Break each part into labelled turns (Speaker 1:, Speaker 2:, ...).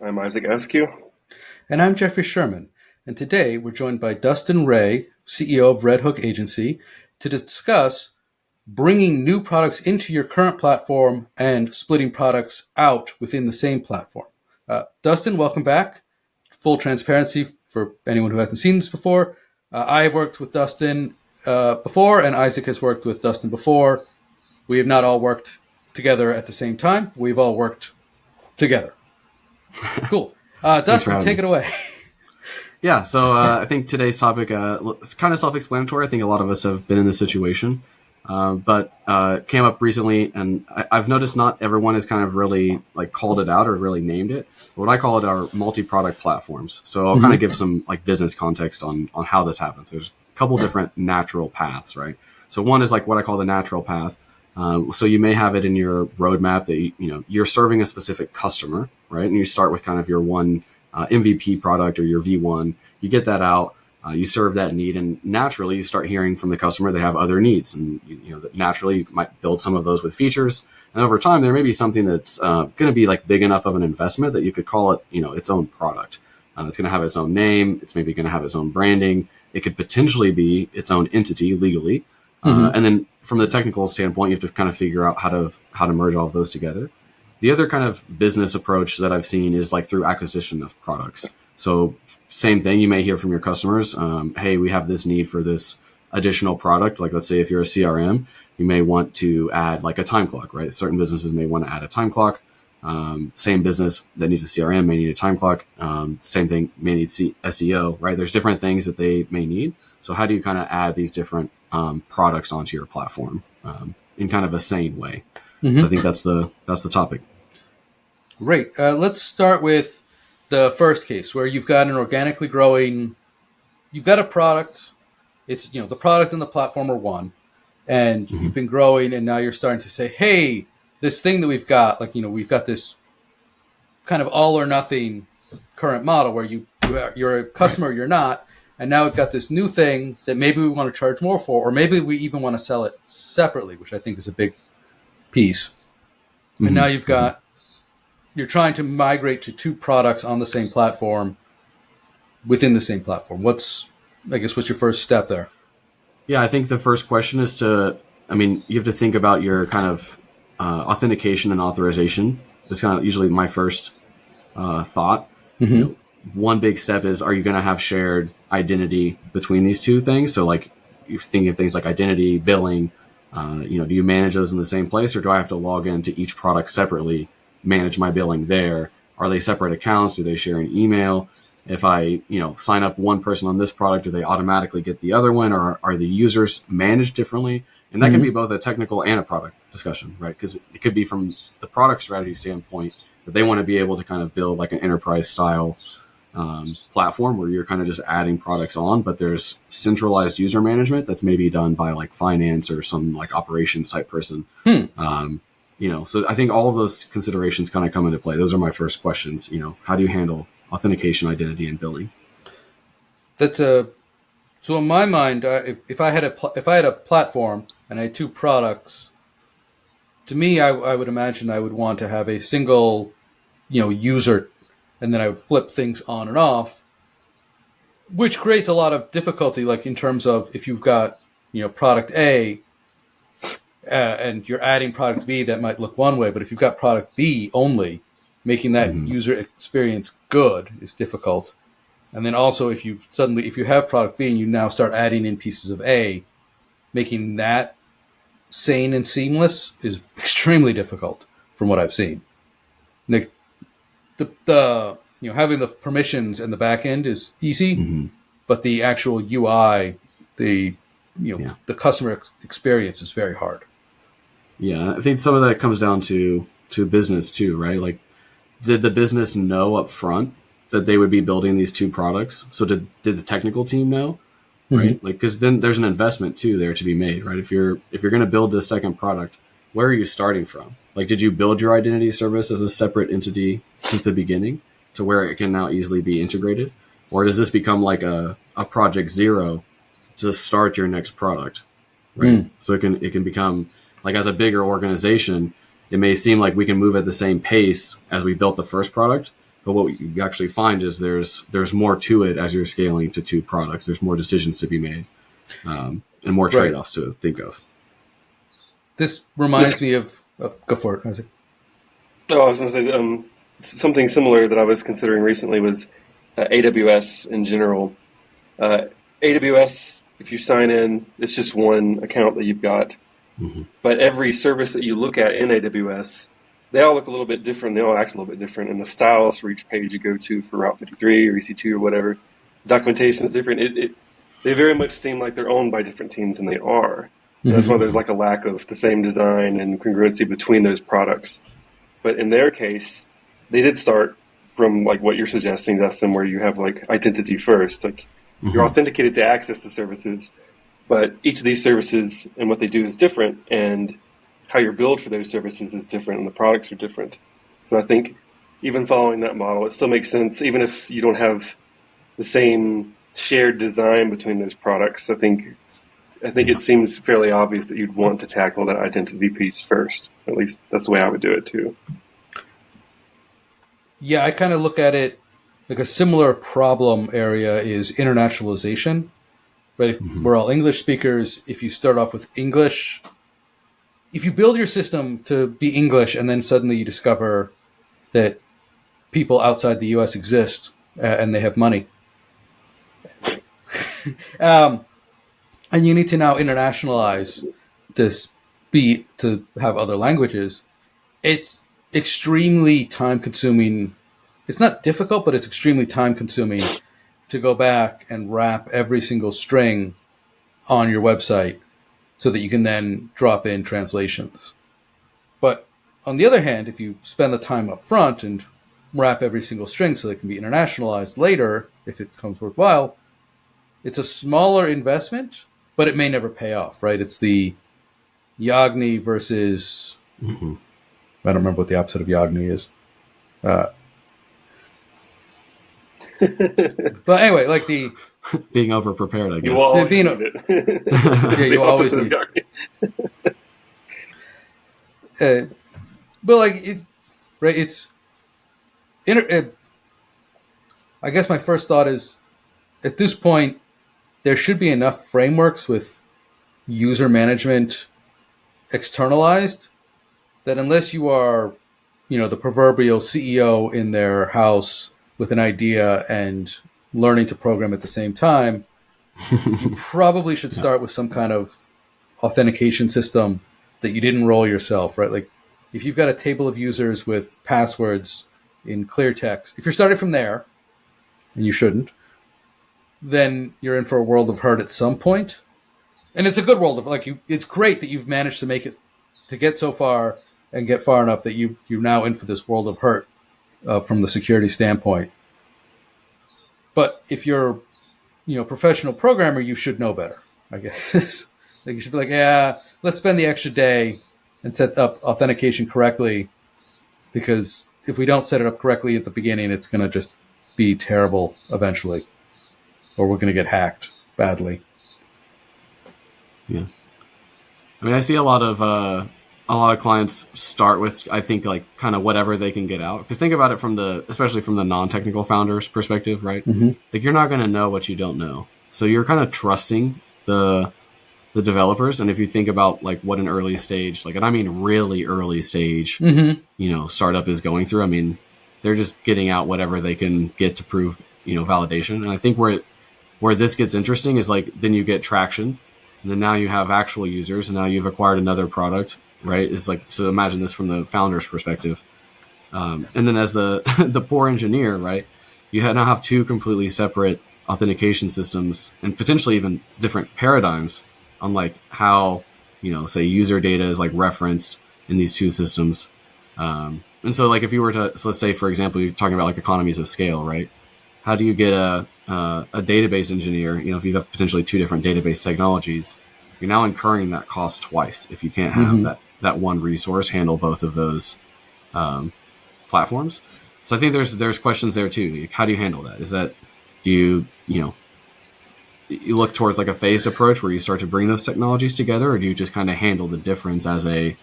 Speaker 1: I'm Isaac Askew.
Speaker 2: And I'm Jeffrey Sherman. And today we're joined by Dustin Rea, CEO of Red Hook Agency, to discuss bringing new products into your current platform and splitting products out within the same platform. Dustin, welcome back. Full transparency for anyone who hasn't seen this before. I've worked with Dustin before, and Isaac has worked with Dustin before. We have not all worked together at the same time. We've all worked together. Cool.
Speaker 3: Thanks for
Speaker 2: Dustin,
Speaker 3: having
Speaker 2: take
Speaker 3: me.
Speaker 2: it away.
Speaker 3: Yeah, so I think today's topic is kind of self-explanatory. I think a lot of us have been in this situation, but came up recently, and I've noticed not everyone has kind of really like called it out or really named it. What I call it are multi-product platforms. So I'll kind of give some like business context on how this happens. There's a couple different natural paths, right? So one is like what I call the natural path. So you may have it in your roadmap that you're serving a specific customer, right? And you start with kind of your one MVP product or your V1. You get that out, you serve that need, and naturally you start hearing from the customer they have other needs, and naturally you might build some of those with features. And over time, there may be something that's going to be like big enough of an investment that you could call it, its own product. It's going to have its own name. It's maybe going to have its own branding. It could potentially be its own entity legally. And then from the technical standpoint, you have to kind of figure out how to merge all of those together. The other kind of business approach that I've seen is like through acquisition of products. So same thing, you may hear from your customers, hey, we have this need for this additional product. Like let's say if you're a CRM, you may want to add like a time clock, right? Certain businesses may want to add a time clock. Same business that needs a CRM may need a time clock. Same thing may need SEO, right? There's different things that they may need. So how do you kind of add these different products onto your platform in kind of a sane way? So I think that's the topic.
Speaker 2: Great. Let's start with the first case where you've got an organically growing, you've got a product. It's, the product and the platform are one, and you've been growing, and now you're starting to say, hey, this thing that we've got, like, we've got this kind of all or nothing current model where you're a customer, you're not. And now we've got this new thing that maybe we want to charge more for, or maybe we even want to sell it separately, which I think is a big piece. And now you're trying to migrate to two products on the same platform within the same platform. What's your first step there?
Speaker 3: Yeah, I think the first question is you have to think about your kind of authentication and authorization. It's kind of usually my first thought. One big step is, are you going to have shared identity between these two things? So like you're thinking of things like identity, billing, do you manage those in the same place, or do I have to log into each product separately, manage my billing there? Are they separate accounts? Do they share an email? If I, sign up one person on this product, do they automatically get the other one, or are the users managed differently? And that can be both a technical and a product discussion, right? Because it could be from the product strategy standpoint that they want to be able to kind of build like an enterprise style platform where you're kind of just adding products on, but there's centralized user management that's maybe done by like finance or some like operations type person. So I think all of those considerations kind of come into play. Those are my first questions. How do you handle authentication, identity, and billing?
Speaker 2: So in my mind, if I had a platform and I had two products, to me, I would imagine I would want to have a single, user, and then I would flip things on and off, which creates a lot of difficulty, like in terms of if you've got, product A, and you're adding product B, that might look one way, but if you've got product B only, making that user experience good is difficult. And then also if you have product B and you now start adding in pieces of A, making that sane and seamless is extremely difficult from what I've seen. The having the permissions and the back end is easy, but the actual UI, the customer experience is very hard.
Speaker 3: Yeah, I think some of that comes down to business too, right? Like, did the business know up front that they would be building these two products? So did the technical team know, right? Like, because then there's an investment too there to be made, right? If you're going to build this second product, where are you starting from? Like, did you build your identity service as a separate entity since the beginning to where it can now easily be integrated? Or does this become like a project zero to start your next product, right? So it can become like, as a bigger organization, it may seem like we can move at the same pace as we built the first product, But what you actually find is there's more to it as you're scaling to 2 products. There's more decisions to be made, and more
Speaker 2: Right.
Speaker 3: trade-offs to think of.
Speaker 2: This reminds me of. Go for it, Isaac.
Speaker 1: Oh, I was going to say something similar that I was considering recently was AWS in general. Uh, AWS, if you sign in, it's just one account that you've got.
Speaker 3: Mm-hmm.
Speaker 1: But every service that you look at in AWS, they all look a little bit different. They all act a little bit different. And the styles for each page you go to for Route 53 or EC2 or whatever, documentation is different. They very much seem like they're owned by different teams, and they are. And that's why there's like a lack of the same design and congruency between those products. But in their case, they did start from like what you're suggesting, Dustin, where you have like identity first. Like you're authenticated to access the services, but each of these services and what they do is different, and how you're billed for those services is different, and the products are different. So I think even following that model, it still makes sense, even if you don't have the same shared design between those products. I think it seems fairly obvious that you'd want to tackle that identity piece first. At least that's the way I would do it too.
Speaker 2: Yeah, I kind of look at it like a similar problem area is internationalization. Right? If we're all English speakers, if you start off with English, if you build your system to be English and then suddenly you discover that people outside the US exist and they have money, and you need to now internationalize this to have other languages, it's extremely time consuming. It's not difficult, but it's extremely time consuming to go back and wrap every single string on your website so that you can then drop in translations. But on the other hand, if you spend the time up front and wrap every single string so that it can be internationalized later, if it becomes worthwhile, it's a smaller investment, but it may never pay off, right? It's the Yagni versus, I don't remember what the opposite of Yagni is. But anyway, like the
Speaker 3: Being over prepared, I
Speaker 1: You
Speaker 3: guess.
Speaker 1: will always
Speaker 2: Being
Speaker 1: need it.
Speaker 2: yeah, you always
Speaker 1: Opposite of
Speaker 2: need.
Speaker 1: Yagni.
Speaker 2: But like it, right? It's. I guess my first thought is, at this point, there should be enough frameworks with user management externalized that unless you are, the proverbial CEO in their house with an idea and learning to program at the same time, you probably should start with some kind of authentication system that you didn't roll yourself, right? Like if you've got a table of users with passwords in clear text, if you're starting from there, and you shouldn't, then you're in for a world of hurt at some point. And it's a good world of it's great that you've managed to make it to get so far and get far enough that you're now in for this world of hurt from the security standpoint. But if you're, professional programmer, you should know better, I guess. Like you should be like, yeah, let's spend the extra day and set up authentication correctly, because if we don't set it up correctly at the beginning, it's going to just be terrible eventually, or we're going to get hacked badly.
Speaker 3: Yeah, I mean, I see a lot of clients start with, I think, like kind of whatever they can get out. Because think about it especially from the non-technical founder's perspective, right? Like you're not going to know what you don't know, so you're kind of trusting the developers. And if you think about like what an early stage, like, and I mean really early stage, startup is going through, I mean, they're just getting out whatever they can get to prove, validation. And I think where this gets interesting is like then you get traction. And then now you have actual users, and now you've acquired another product, right? It's like, so imagine this from the founder's perspective. And then as the the poor engineer, right, you now have 2 completely separate authentication systems and potentially even different paradigms on like how, say user data is like referenced in these 2 systems. And so like if you were to, so let's say, for example, you're talking about like economies of scale, right? How do you get a database engineer, if you have potentially 2 different database technologies, you're now incurring that cost twice if you can't have that one resource handle both of those platforms. So I think there's questions there too. Like, how do you handle that? Is that, do you look towards like a phased approach where you start to bring those technologies together, or do you just kind of handle the difference as a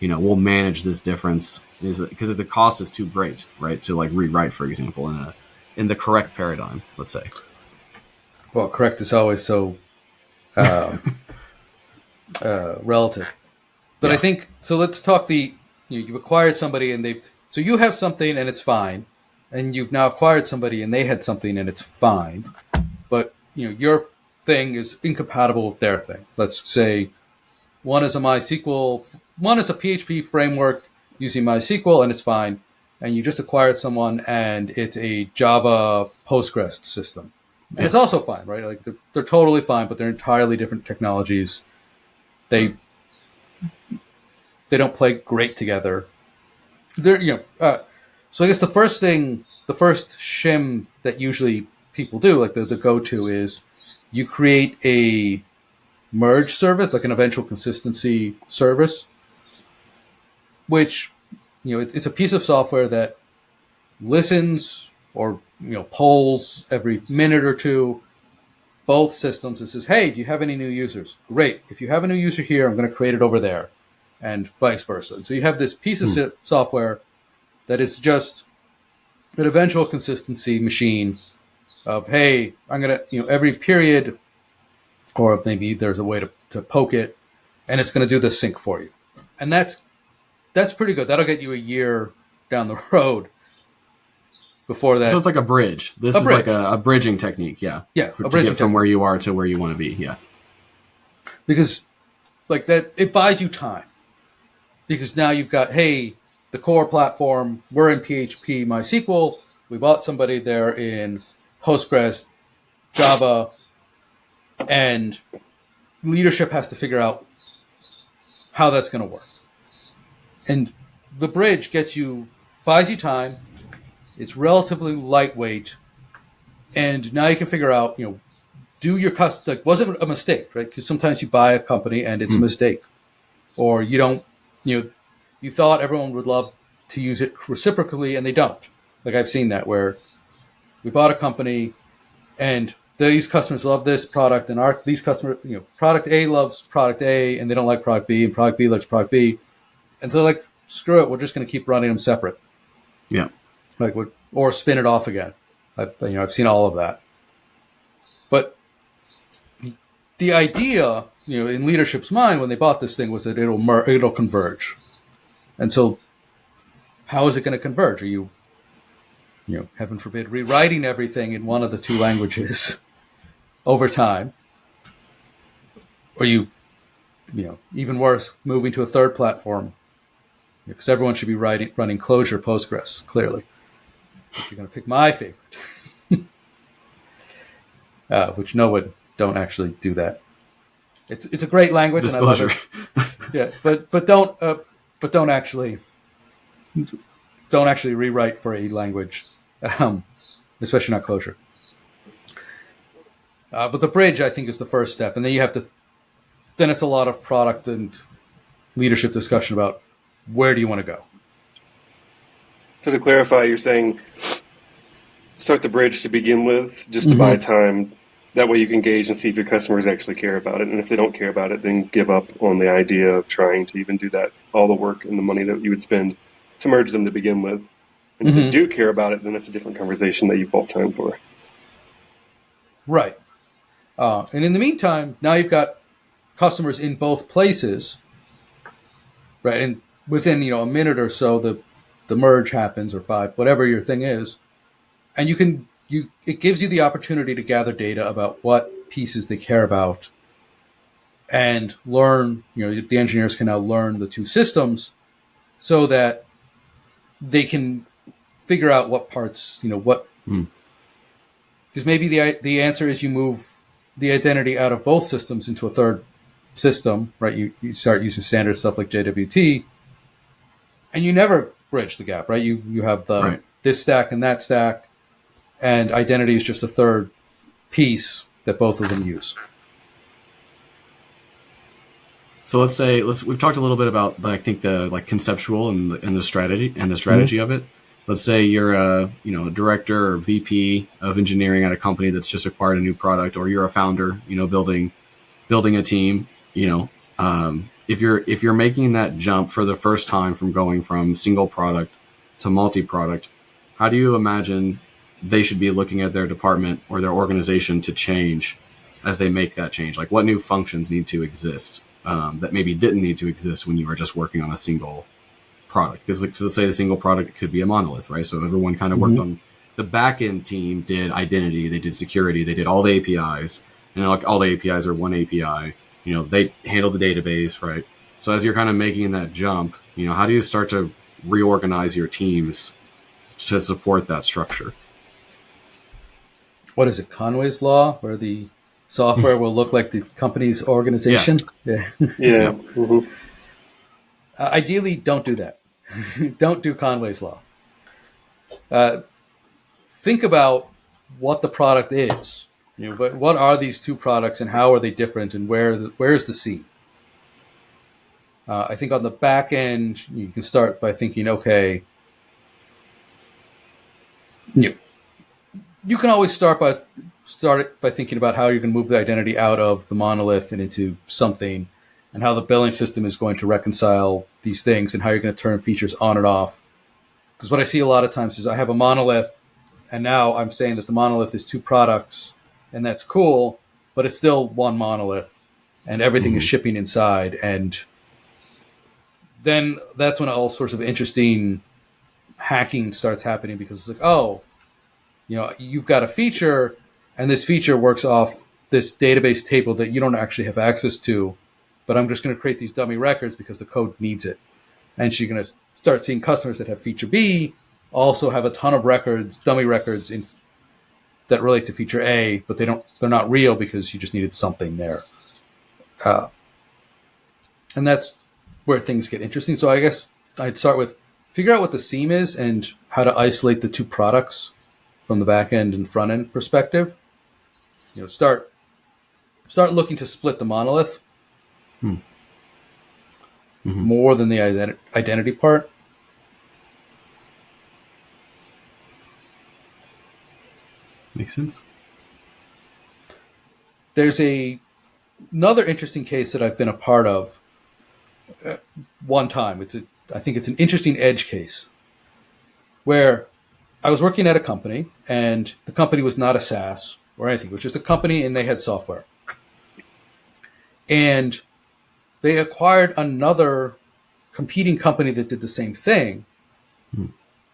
Speaker 3: we'll manage this difference is because the cost is too great, right? To like rewrite, for example, in the correct paradigm, let's say.
Speaker 2: Well, correct is always so relative. But I
Speaker 3: Yeah.
Speaker 2: think so. Let's talk you've acquired somebody and so you have something and it's fine, and you've now acquired somebody and they had something and it's fine, but your thing is incompatible with their thing. Let's say one is a MySQL, one is a PHP framework using MySQL and it's fine, and you just acquired someone and it's a Java Postgres system, and
Speaker 3: Yeah.
Speaker 2: it's also fine, right? Like they're totally fine, but they're entirely different technologies. They they don't play great together. They're so I guess the first shim that usually people do, like the go to, is you create a merge service, like an eventual consistency service, which it's a piece of software that listens or polls every minute or two both systems and says, hey, do you have any new users? Great. If you have a new user here, I'm going to create it over there, and vice versa. And so you have this piece of software that is just an eventual consistency machine of, hey, I'm going to, every period, or maybe there's a way to poke it, and it's going to do the sync for you. And that's pretty good. That'll get you a year down the road before that.
Speaker 3: So it's like a bridge. This is like a bridging technique, yeah.
Speaker 2: Yeah,
Speaker 3: to get from where you are to where you want to be, yeah.
Speaker 2: Because like that, it buys you time. Because now you've got, hey, the core platform, we're in PHP, MySQL. We bought somebody there in Postgres, Java, and leadership has to figure out how that's going to work. And the bridge buys you time. It's relatively lightweight, and now you can figure out, do your custom, like, was it a mistake, right? Because sometimes you buy a company and it's a mistake, or you don't, you thought everyone would love to use it reciprocally and they don't. Like I've seen that where we bought a company and these customers love this product, and these customers, product A loves product A and they don't like product B, and product B likes product B, and so like, screw it, we're just going to keep running them separate.
Speaker 3: Yeah.
Speaker 2: Like, or spin it off again. I've seen all of that. But the idea, in leadership's mind when they bought this thing was that it'll converge. And so, how is it going to converge? Are you, heaven forbid, rewriting everything in one of the two languages over time? Or you, even worse, moving to a third platform? Because everyone should be running Clojure Postgres, clearly. If you're going to pick my favorite, which no one don't actually do that. It's a great language.
Speaker 3: Disclosure.
Speaker 2: And I love it. Yeah, but don't actually rewrite for a language, especially not Clojure. But the bridge, I think, is the first step, and then you have to. Then it's a lot of product and leadership discussion about where do you want to go.
Speaker 1: So to clarify, you're saying start the bridge to begin with, just to buy time. That way you can gauge and see if your customers actually care about it. And if they don't care about it, then give up on the idea of trying to even do that, all the work and the money that you would spend to merge them to begin with. And if they do care about it, then that's a different conversation that you bought time for.
Speaker 2: Right. And in the meantime, now you've got customers in both places, right? And within, a minute or so, the merge happens, or 5, whatever your thing is. And it gives you the opportunity to gather data about what pieces they care about and learn, the engineers can now learn the two systems so that they can figure out what parts, because maybe the answer is you move the identity out of both systems into a third system, right? You start using standard stuff like JWT, and you never bridge the gap, right? You have this stack and that stack, and identity is just a third piece that both of them use.
Speaker 3: So we've talked a little bit about, I think, the conceptual and the strategy of it. Let's say you're a director or VP of engineering at a company that's just acquired a new product, or you're a founder, building a team, if you're making that jump for the first time from going from single product to multi-product, how do you imagine they should be looking at their department or their organization to change as they make that change? Like, what new functions need to exist that maybe didn't need to exist when you were just working on a single product? Because let's say the single product could be a monolith, right? So everyone kind of worked on the back end team, did identity, they did security, they did all the APIs, and like all the APIs are one API. They handle the database, right? So as you're kind of making that jump, how do you start to reorganize your teams to support that structure?
Speaker 2: What is it, Conway's Law, where the software will look like the company's organization?
Speaker 1: Yeah.
Speaker 3: Mm-hmm.
Speaker 2: Ideally, don't do that. Don't do Conway's Law. Think about what the product is. What are these two products and how are they different, and where's the seam? I think on the back end, you can start by thinking, okay, you can always start by thinking about how you're going to move the identity out of the monolith and into something, and how the billing system is going to reconcile these things, and how you're going to turn features on and off. Because what I see a lot of times is I have a monolith, and now I'm saying that the monolith is two products, and that's cool, but it's still one monolith, and everything is shipping inside. And then that's when all sorts of interesting hacking starts happening, because it's like, oh, you've got a feature, and this feature works off this database table that you don't actually have access to, but I'm just going to create these dummy records because the code needs it. And so you're going to start seeing customers that have feature B also have a ton of records, dummy records that relate to feature A, but they're not real because you just needed something there. And that's where things get interesting. So I guess I'd start with figure out what the seam is and how to isolate the two products from the back end and front end perspective. Start looking to split the monolith more than the identity part.
Speaker 3: Makes sense.
Speaker 2: There's another interesting case that I've been a part of one time. I think it's an interesting edge case where I was working at a company, and the company was not a SaaS or anything. It was just a company, and they had software. And they acquired another competing company that did the same thing,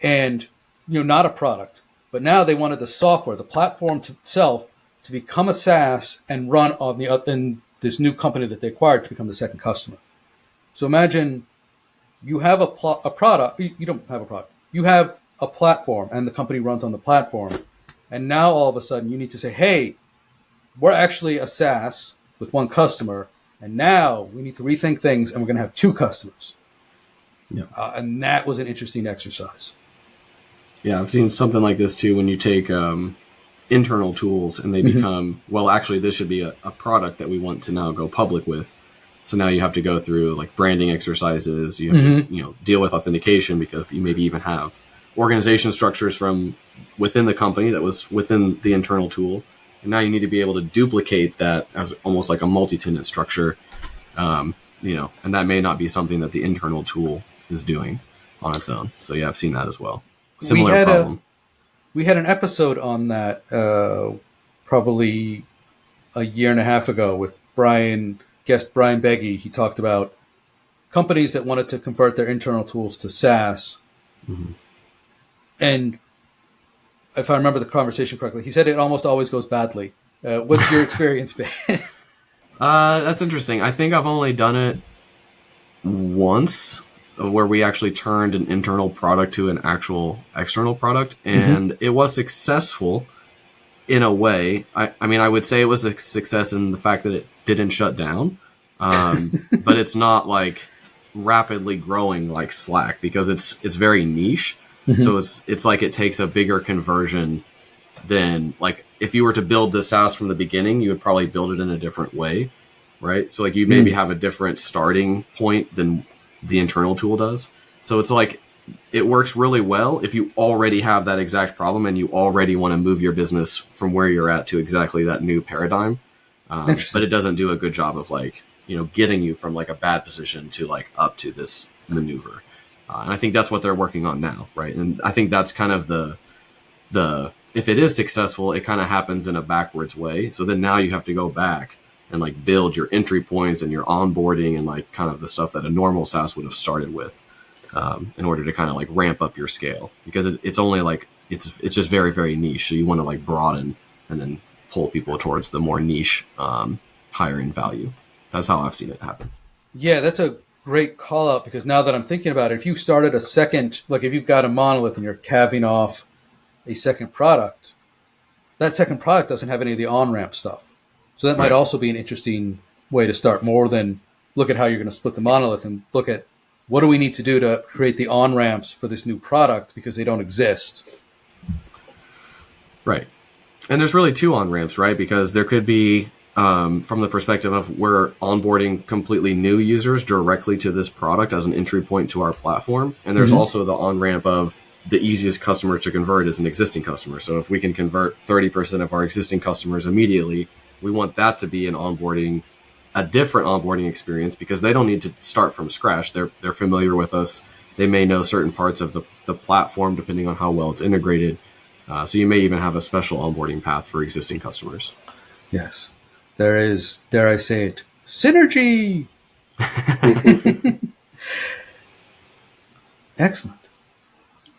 Speaker 2: and not a product. But now they wanted the software, the platform itself, to become a SaaS and run in this new company that they acquired to become the second customer. So imagine you have a product. You don't have a product. You have a platform, and the company runs on the platform. And now all of a sudden you need to say, hey, we're actually a SaaS with one customer, and now we need to rethink things, and we're going to have two customers.
Speaker 3: Yeah.
Speaker 2: And that was an interesting exercise.
Speaker 3: Yeah, I've seen something like this too when you take internal tools and they become, well, actually, this should be a product that we want to now go public with. So now you have to go through like branding exercises. You have to deal with authentication because you maybe even have organization structures from within the company that was within the internal tool. And now you need to be able to duplicate that as almost like a multi-tenant structure, and that may not be something that the internal tool is doing on its own. So yeah, I've seen that as well. Similar problem.
Speaker 2: We had an episode on that probably a year and a half ago with guest Brian Beggy. He talked about companies that wanted to convert their internal tools to SaaS. And if I remember the conversation correctly, he said it almost always goes badly. What's your experience been?
Speaker 3: That's interesting. I think I've only done it once, where we actually turned an internal product to an actual external product, and it was successful in a way. I mean, I would say it was a success in the fact that it didn't shut down, but it's not like rapidly growing like Slack because it's very niche. So it's like it takes a bigger conversion than like if you were to build this SaaS from the beginning, you would probably build it in a different way, right? So like you maybe have a different starting point than the internal tool does. So it's like it works really well if you already have that exact problem and you already want to move your business from where you're at to exactly that new paradigm. But it doesn't do a good job of like getting you from like a bad position to like up to this maneuver. And I think that's what they're working on now, right? And I think that's kind of the if it is successful, it kind of happens in a backwards way. So then now you have to go back and like build your entry points and your onboarding and like kind of the stuff that a normal SaaS would have started with, in order to kind of like ramp up your scale, because it's only like it's just very, very niche. So you want to like broaden and then pull people towards the more niche, higher in value. That's how I've seen it happen.
Speaker 2: Yeah, that's a great call out, because now that I'm thinking about it, if you started a second, like if you've got a monolith and you're calving off a second product, that second product doesn't have any of the on-ramp stuff. So that might
Speaker 3: Right.
Speaker 2: also be an interesting way to start, more than look at how you're going to split the monolith and look at what do we need to do to create the on-ramps for this new product, because they don't exist.
Speaker 3: Right. And there's really two on ramps, right? Because there could be, from the perspective of we're onboarding completely new users directly to this product as an entry point to our platform. And there's also the on ramp of the easiest customer to convert is an existing customer. So if we can convert 30% of our existing customers immediately, we want that to be a different onboarding experience, because they don't need to start from scratch. They're familiar with us. They may know certain parts of the platform depending on how well it's integrated. So you may even have a special onboarding path for existing customers.
Speaker 2: Yes. There is, dare I say it, synergy. Excellent.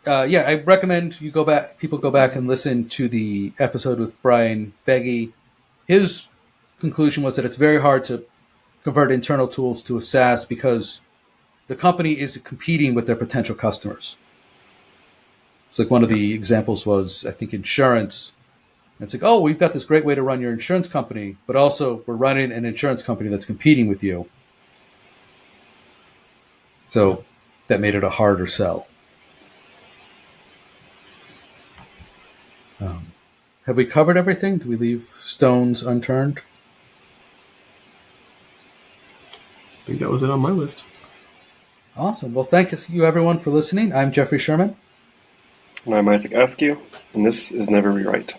Speaker 2: Yeah, I recommend people go back and listen to the episode with Brian Beggy. His conclusion was that it's very hard to convert internal tools to a SaaS because the company is competing with their potential customers. So like one of the examples was, I think, insurance. And it's like, oh, we've got this great way to run your insurance company, but also we're running an insurance company that's competing with you. So that made it a harder sell. Have we covered everything? Do we leave stones unturned?
Speaker 3: I think that was it on my list.
Speaker 2: Awesome. Well, thank you, everyone, for listening. I'm Jeffrey Sherman.
Speaker 1: And I'm Isaac Askew, and this is Never Rewrite.